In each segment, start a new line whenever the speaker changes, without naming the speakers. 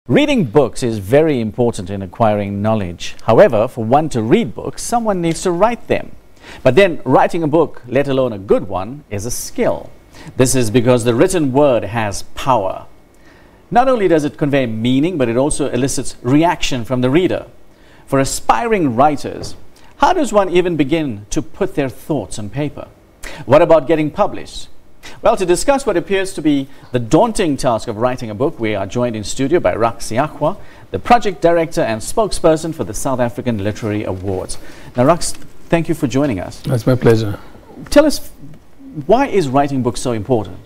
Reading books is very important in acquiring knowledge. However, for one to read books, someone needs to write them. But then writing a book, let alone a good one, is a skill. This is because the written word has power. Not only does it convey meaning, but it also elicits reaction from the reader. For aspiring writers, how does one even begin to put their thoughts on paper? What about getting published? Well, to discuss what appears to be the daunting task of writing a book, we are joined in studio by Raks Searekhoa, the Project Director and Spokesperson for the South African Literary Awards. Now, Raks, thank you for joining us.
That's my pleasure.
Tell us, why is writing books so important?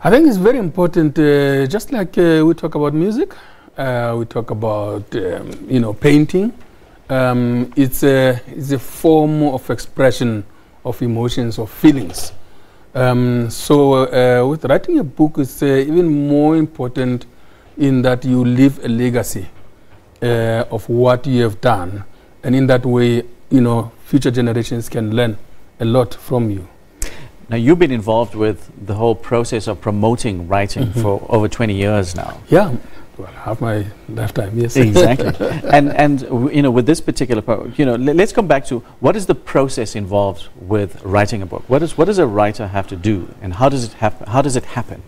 I think it's very important, just like we talk about music, we talk about, painting. It's a form of expression of emotions or feelings. So with writing a book, it's even more important in that you leave a legacy of what you have done, and in that way, future generations can learn a lot from you.
Now, you've been involved with the whole process of promoting writing for over 20 years now.
Yeah, well, half my lifetime, yes.
Exactly. and with this particular, let's come back to what is the process involved with writing a book? What does a writer have to do, and how does it happen?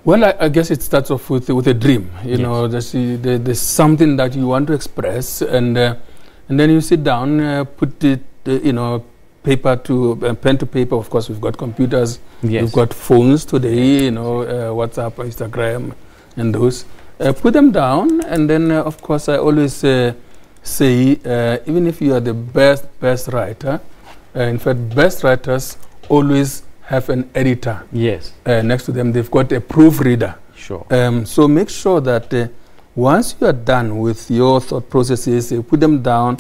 Well, I guess it starts off with a dream. There's something that you want to express, and then you sit down, put it, paper to pen to paper. Of course, we've got computers, we've got phones today, WhatsApp, Instagram, and those. Put them down, and then of course I always say, even if you are the best writer, in fact, best writers always have an editor.
Yes.
Next to them, they've got a proofreader.
Sure.
So make sure that once you are done with your thought processes, you put them down.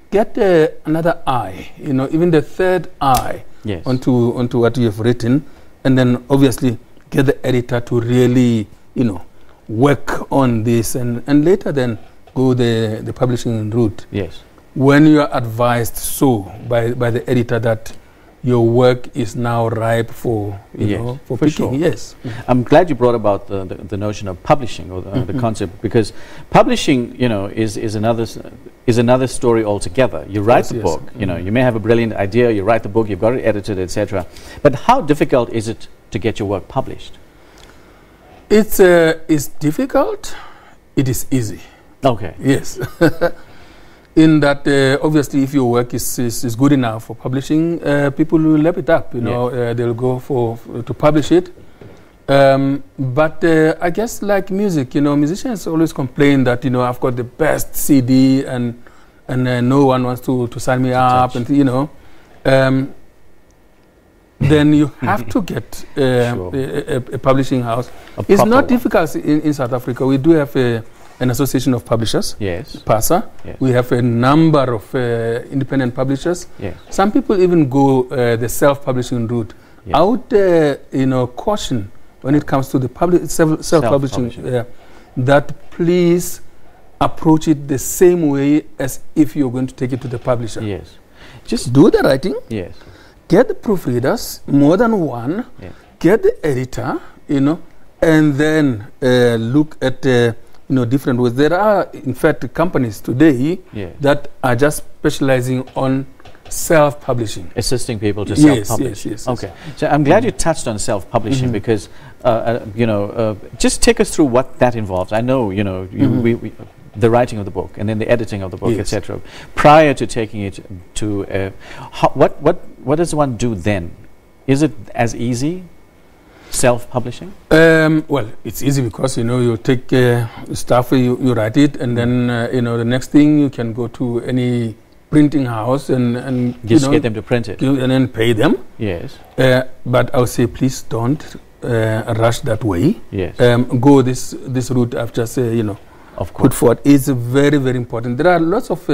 Get another eye, even the third eye, onto what you have written, and then obviously get the editor to really, work on this, and later then go the publishing route.
Yes.
When you are advised so by the editor that your work is now ripe for for picking.
Sure.
Yes.
I'm glad you brought about the notion of publishing, or the concept, because publishing, is another story altogether. You write the book, you may have a brilliant idea, you write the book, you've got it edited, etc. But how difficult is it to get your work published?
It's difficult. It is easy.
Okay.
Yes. In that, obviously, if your work is good enough for publishing, people will lap it up. They'll go to publish it. But I guess, like music, musicians always complain that I've got the best CD and no one wants to sign me up, and then you have to get a publishing house. It's not difficult in South Africa. We do have an association of publishers, PASA. Yes. We have a number of independent publishers. Yes. Some people even go the self-publishing route. Yes. I would caution when it comes to the self-publishing that please approach it the same way as if you're going to take it to the publisher.
Yes.
Just do the writing.
Yes.
Get the proofreaders, more than one. Yes. Get the editor, and then look at different ways. There are, in fact, companies today that are just specializing on self-publishing.
Assisting people to self-publish.
Yes.
Okay. So I'm glad you touched on self-publishing because, just take us through what that involves. I know, the writing of the book and then the editing of the book, etc. Prior to taking it to, what does one do then? Is it as easy? Self-publishing? Well, it's easy because you take stuff, you write it, and then the next thing you can go to any printing house and just get them to print it
and then pay them.
Yes.
But I would say please don't rush that way.
Yes.
Go this route I've just
of course.
Put forward. It's very, very important. There are lots of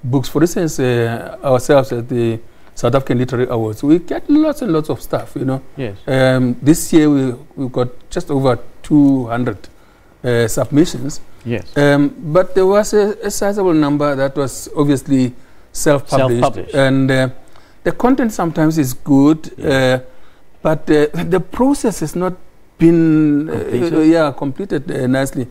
books. For instance, ourselves at the South African Literary Awards, we get lots and lots of stuff,
Yes.
This year we've got just over 200 submissions.
Yes.
But there was a sizable number that was obviously self-published. And the content sometimes is good, but the process has not been completed nicely.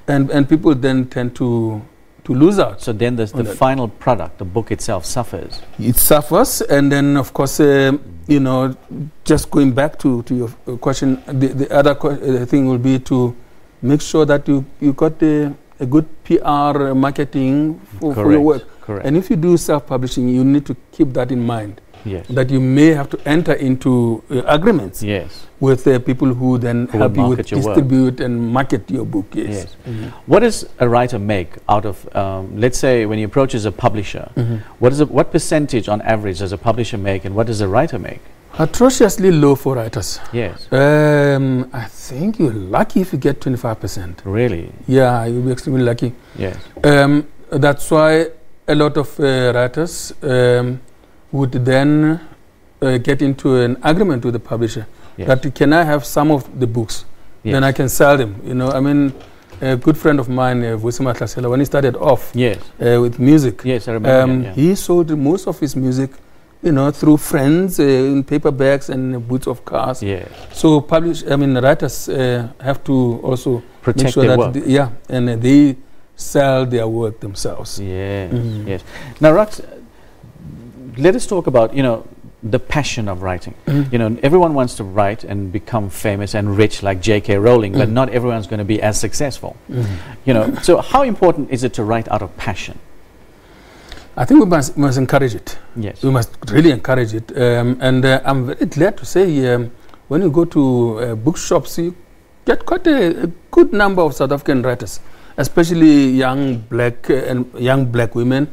and people then tend to lose out.
So then the final product, the book itself, suffers.
It suffers, and then of course, you know, just going back to your question, the other thing will be to make sure that you got a good PR marketing for your work.
Correct.
And if you do self-publishing, you need to keep that in mind.
Yes.
That you may have to enter into agreements.
Yes.
With people who then help you with distribute and market your book. Yes.
Yes. Mm-hmm. What does a writer make out of, let's say, when he approaches a publisher? Mm-hmm. What percentage on average does a publisher make, and what does a writer make?
Atrociously low for writers.
Yes.
I think you're lucky if you get 25%.
Really?
Yeah, you'll be extremely lucky.
Yes.
That's why a lot of writers would then get into an agreement with the publisher. Yes. That can I have some of the books? Yes. Then I can sell them. You know, I mean, a good friend of mine, Vusima Tlasela, when he started off with music,
yes, I remember
he sold most of his music, you know, through friends in paperbacks and boots of cars.
Yeah.
So writers have to also
protect
make sure
their
that
work.
And they sell their work themselves.
Yes. Yes. Now, Raks, let us talk about, you know, the passion of writing. You know, everyone wants to write and become famous and rich like J.K. Rowling, but not everyone's going to be as successful. You know, so how important is it to write out of passion?
I think we must encourage it.
Yes.
We must really encourage it. And I'm very glad to say when you go to bookshops, you get quite a good number of South African writers, especially young black women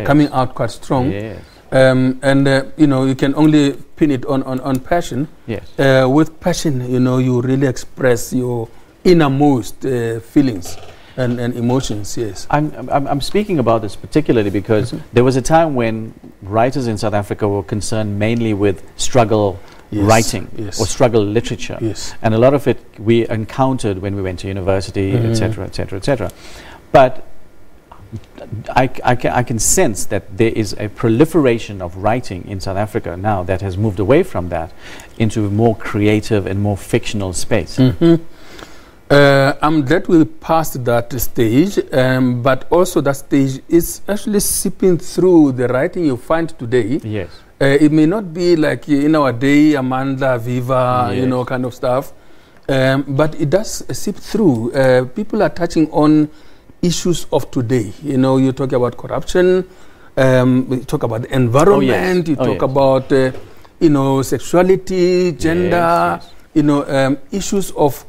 coming out quite strong.
Yes.
You know, you can only pin it on passion.
Yes.
With passion, you know, you really express your innermost feelings and emotions. Yes.
I'm speaking about this particularly because there was a time when writers in South Africa were concerned mainly with struggle writing or struggle literature.
Yes.
And a lot of it we encountered when we went to university, etc., etc., etc. But I can sense that there is a proliferation of writing in South Africa now that has moved away from that into more creative and more fictional space.
I'm glad we passed that stage, but also that stage is actually seeping through the writing you find today.
Yes.
It may not be like in our day, Amanda, Viva, you know, kind of stuff, but it does seep through. People are touching on issues of today. You know, you talk about corruption, you talk about the environment, you talk about, you know, sexuality, gender, you know, issues of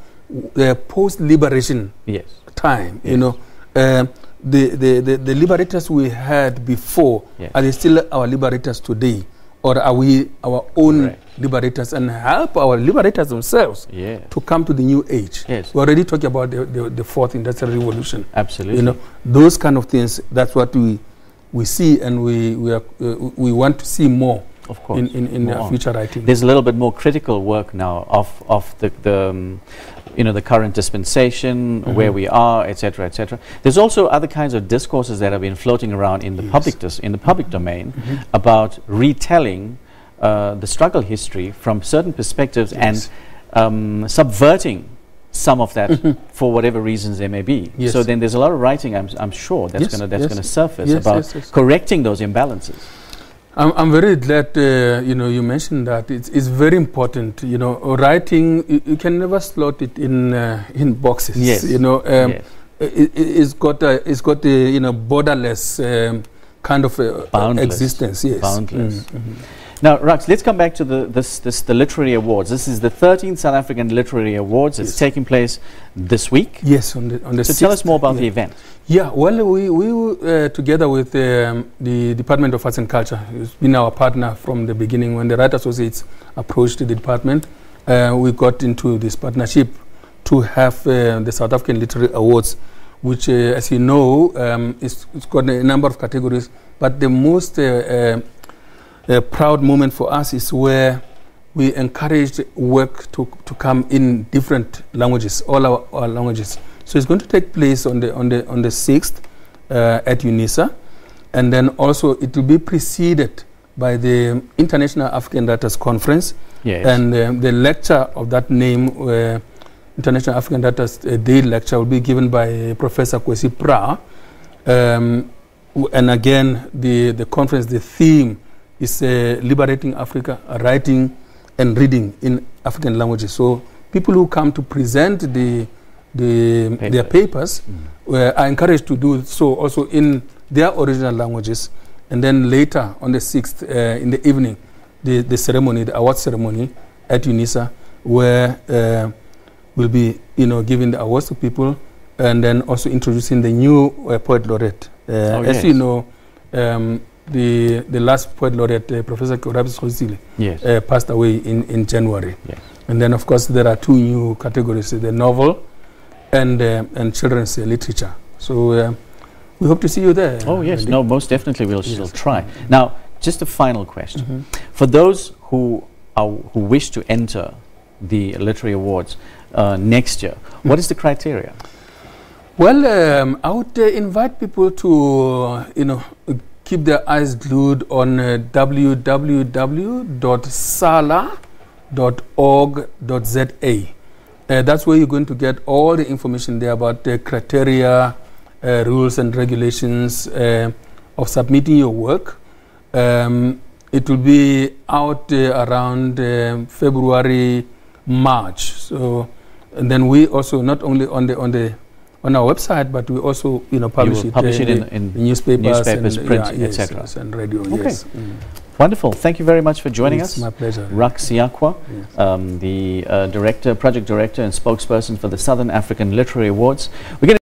post-liberation time. You know, the liberators we had before, are they still our liberators today? Or are we our own liberators and help our liberators themselves to come to the new age?
Yes.
We're already talking about the fourth industrial revolution.
Absolutely.
You know, those kind of things, that's what we see, and we want to see more.
Of course,
in future writing.
There's a little bit more critical work now of the you know, the current dispensation, where we are, etc., etc. There's also other kinds of discourses that have been floating around in the public domain about retelling the struggle history from certain perspectives and subverting some of that for whatever reasons there may be. So then there's a lot of writing, I'm sure, that's going to surface about correcting those imbalances.
I'm very glad you know, you mentioned that. It's very important. You know, writing, you can never slot it in boxes.
Yes.
You know, it's got a you know, borderless kind of existence. Yes.
Boundless. Now, Raks, let's come back to the literary awards. This is the 13th South African Literary Awards. It's taking place this week.
Yes, on the
So 6th. Tell us more about the event.
Yeah, well, we together with the Department of Arts and Culture, who's been our partner from the beginning. When the Writers Associates approached the department, we got into this partnership to have the South African Literary Awards, which, as you know, it's got a number of categories. But the most proud moment for us is where we encouraged work to come in different languages, all our languages. So it's going to take place on the 6th at UNISA, and then also it will be preceded by the International African Writers Conference, and the lecture of that name International African Writers Day lecture will be given by Professor Kwesi Pra. And again, the conference, the theme is Liberating Africa, Writing and Reading in African Languages. So people who come to present their papers are encouraged to do so also in their original languages. And then later on the 6th in the evening, the ceremony, the award ceremony at UNISA, where we'll be giving the awards to people and then also introducing the new poet laureate. As you know, the last poet laureate, Professor Raks Searekhoa, passed away in January. Yes. And then, of course, there are two new categories, the novel and children's literature. So we hope to see you there.
Oh, yes. No, most definitely we'll still try. Now, just a final question. For those who wish to enter the literary awards next year, what is the criteria?
Well, I would invite people to, keep their eyes glued on www.sala.org.za. That's where you're going to get all the information there about the criteria, rules and regulations of submitting your work. It will be out around February, March. So, and then we also not only on our website, but we also publish it in newspapers,
print, etc.
And radio.
Okay.
Yes.
Wonderful. Thank you very much for joining us.
It's my pleasure.
Raks Searekhoa, the Project Director and Spokesperson for the Southern African Literary Awards. We're going to